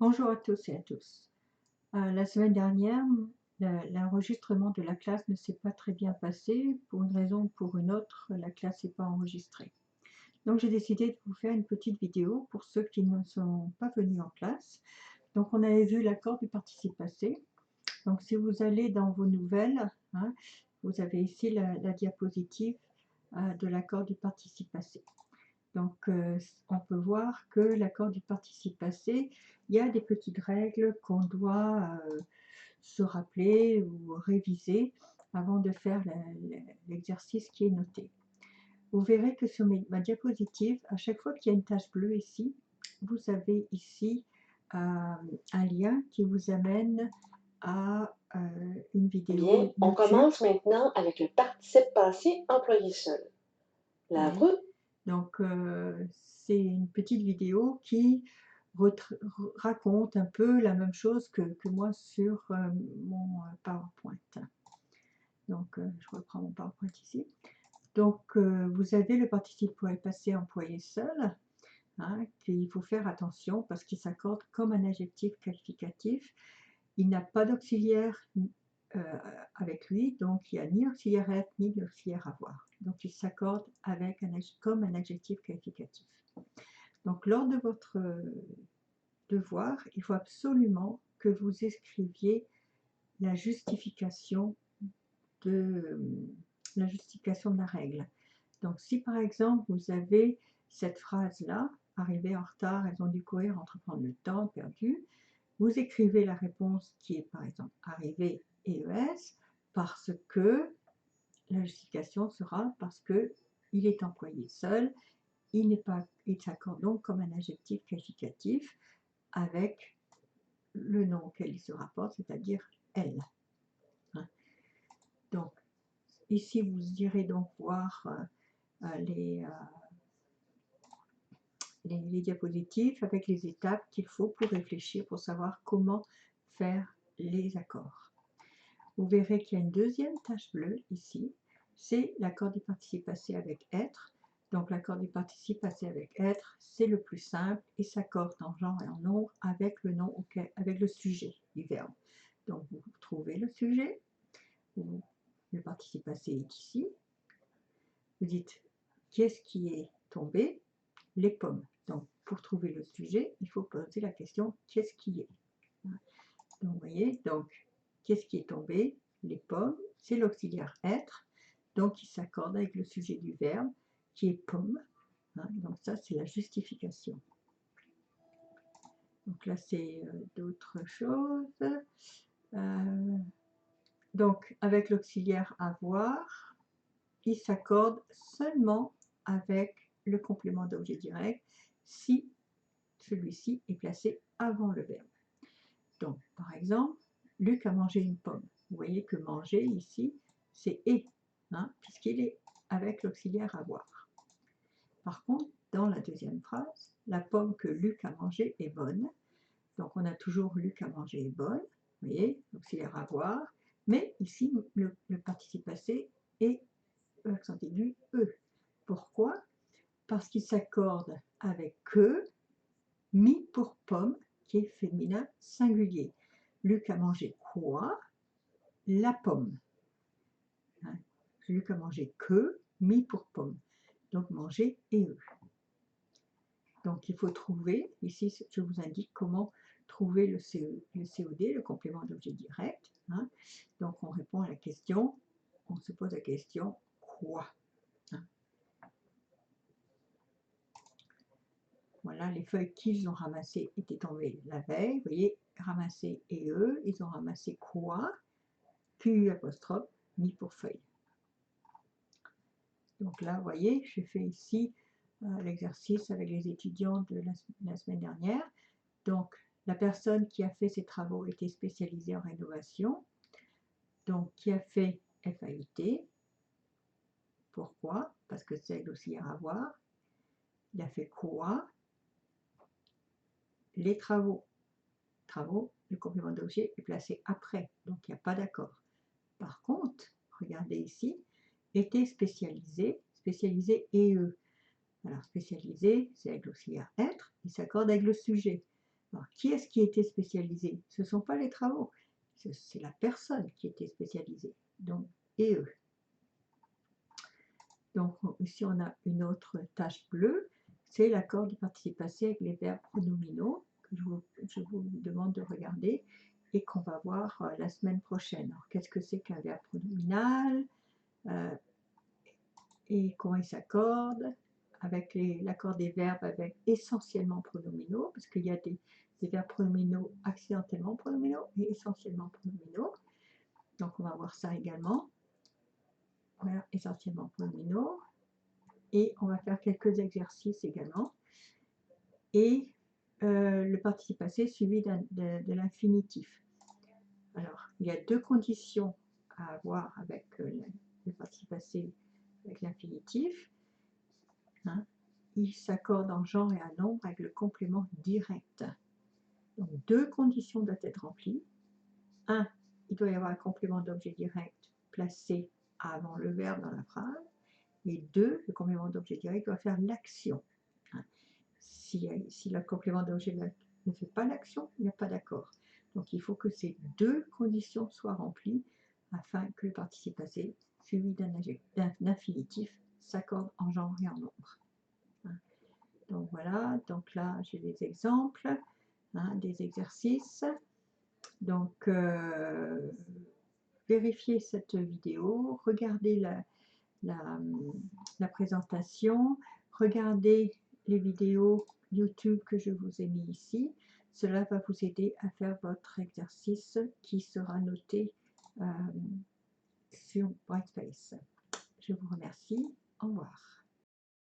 Bonjour à tous et à tous. La semaine dernière, l'enregistrement de la classe ne s'est pas très bien passé. Pour une raison ou pour une autre, la classe n'est pas enregistrée. Donc j'ai décidé de vous faire une petite vidéo pour ceux qui ne sont pas venus en classe. Donc on avait vu l'accord du participe passé. Donc si vous allez dans vos nouvelles, hein, vous avez ici la diapositive de l'accord du participe passé. Donc, on peut voir que l'accord du participe passé, il y a des petites règles qu'on doit se rappeler ou réviser avant de faire l'exercice qui est noté. Vous verrez que sur ma diapositive, à chaque fois qu'il y a une tache bleue ici, vous avez ici un lien qui vous amène à une Bien, vidéo on YouTube. commence maintenant avec le participe passé employé seul. La Oui. route, Donc, c'est une petite vidéo qui raconte un peu la même chose que moi sur mon PowerPoint. Donc, je reprends mon PowerPoint ici. Donc, vous avez le participe passé employé seul, hein, qu'il faut faire attention parce qu'il s'accorde comme un adjectif qualificatif. Il n'a pas d'auxiliaire euh, avec lui, donc il n'y a ni auxiliaire être ni auxiliaire avoir. Donc il s'accorde avec comme un adjectif qualificatif. Donc lors de votre devoir, il faut absolument que vous écriviez la justification de la règle. Donc si par exemple vous avez cette phrase-là, arriver en retard, elles ont dû courir, entreprendre le temps perdu, vous écrivez la réponse qui est par exemple arriver EES parce que la justification sera parce que il est employé seul, il s'accorde donc comme un adjectif qualificatif avec le nom auquel il se rapporte, c'est-à-dire elle. Hein. Donc ici vous irez donc voir les diapositives avec les étapes qu'il faut pour réfléchir, pour savoir comment faire les accords. Vous verrez qu'il y a une deuxième tache bleue ici, c'est l'accord du participe passé avec être. Donc l'accord du participe passé avec être, c'est le plus simple et s'accorde en genre et en nombre avec le nom avec le sujet du verbe. Donc vous trouvez le sujet, le participe passé est ici. Vous dites qu'est-ce qui est tombé? Les pommes. Donc pour trouver le sujet, il faut poser la question qu'est-ce qui est? Donc vous voyez, donc qu'est-ce qui est tombé? Les pommes, c'est l'auxiliaire être, donc il s'accorde avec le sujet du verbe qui est pomme. Hein, donc ça, c'est la justification. Donc là, c'est d'autres choses. Donc avec l'auxiliaire avoir, il s'accorde seulement avec le complément d'objet direct si celui-ci est placé avant le verbe. Donc, par exemple, Luc a mangé une pomme. Vous voyez que manger ici, c'est et, hein, puisqu'il est avec l'auxiliaire avoir. Par contre, dans la deuxième phrase, la pomme que Luc a mangée est bonne. Donc, on a toujours Luc a mangé est bonne. Vous voyez, l'auxiliaire avoir. Mais ici, le participe passé est accent aigu E. Pourquoi? Parce qu'il s'accorde avec que, mis pour pomme, qui est féminin singulier. Luc a mangé quoi? La pomme. Hein? Luc a mangé que, mis pour pomme. Donc manger et eux. Donc il faut trouver, ici je vous indique comment trouver le COD, le complément d'objet direct. Hein? Donc on répond à la question, on se pose la question quoi? Hein? Voilà, les feuilles qu'ils ont ramassées étaient tombées la veille. Vous voyez, ramasser et eux, ils ont ramassé quoi? Q apostrophe, mis pour feuille. Donc là, vous voyez, j'ai fait ici l'exercice avec les étudiants de la semaine dernière. Donc, la personne qui a fait ces travaux était spécialisée en rénovation, donc qui a fait FAIT. Pourquoi? Parce que c'est l'auxiliaire avoir. Il a fait quoi? Les travaux. Le complément d'objet est placé après, donc il n'y a pas d'accord. Par contre, regardez ici, était spécialisé et eux. Alors spécialisé, c'est avec l'auxiliaire être, il s'accorde avec le sujet. Alors, qui est-ce qui était spécialisé? Ce ne sont pas les travaux, c'est la personne qui était spécialisée, donc, et eux. Donc ici on a une autre tache bleue, c'est l'accord du participe passé avec les verbes pronominaux que je vous demande de regarder et qu'on va voir la semaine prochaine. Alors qu'est-ce que c'est qu'un verbe pronominal et comment il s'accorde avec l'accord des verbes avec essentiellement pronominaux, parce qu'il y a des verbes pronominaux accidentellement pronominaux et essentiellement pronominaux. Donc on va voir ça également. Voilà, essentiellement pronominaux. Et on va faire quelques exercices également. Et le participe passé suivi de l'infinitif. Alors, il y a deux conditions à avoir avec le participe passé avec l'infinitif. Hein. Il s'accorde en genre et en nombre avec le complément direct. Donc, deux conditions doivent être remplies. Un, il doit y avoir un complément d'objet direct placé avant le verbe dans la phrase. Et deux, le complément d'objet direct doit faire l'action. Si le complément d'objet ne fait pas l'action, il n'y a pas d'accord. Donc il faut que ces deux conditions soient remplies afin que le participe passé, suivi d'un infinitif, s'accorde en genre et en nombre. Donc voilà, donc là j'ai des exemples, des exercices. Donc vérifiez cette vidéo, regardez la présentation, regardez les vidéos YouTube que je vous ai mis ici. Cela va vous aider à faire votre exercice qui sera noté sur Brightspace. Je vous remercie. Au revoir.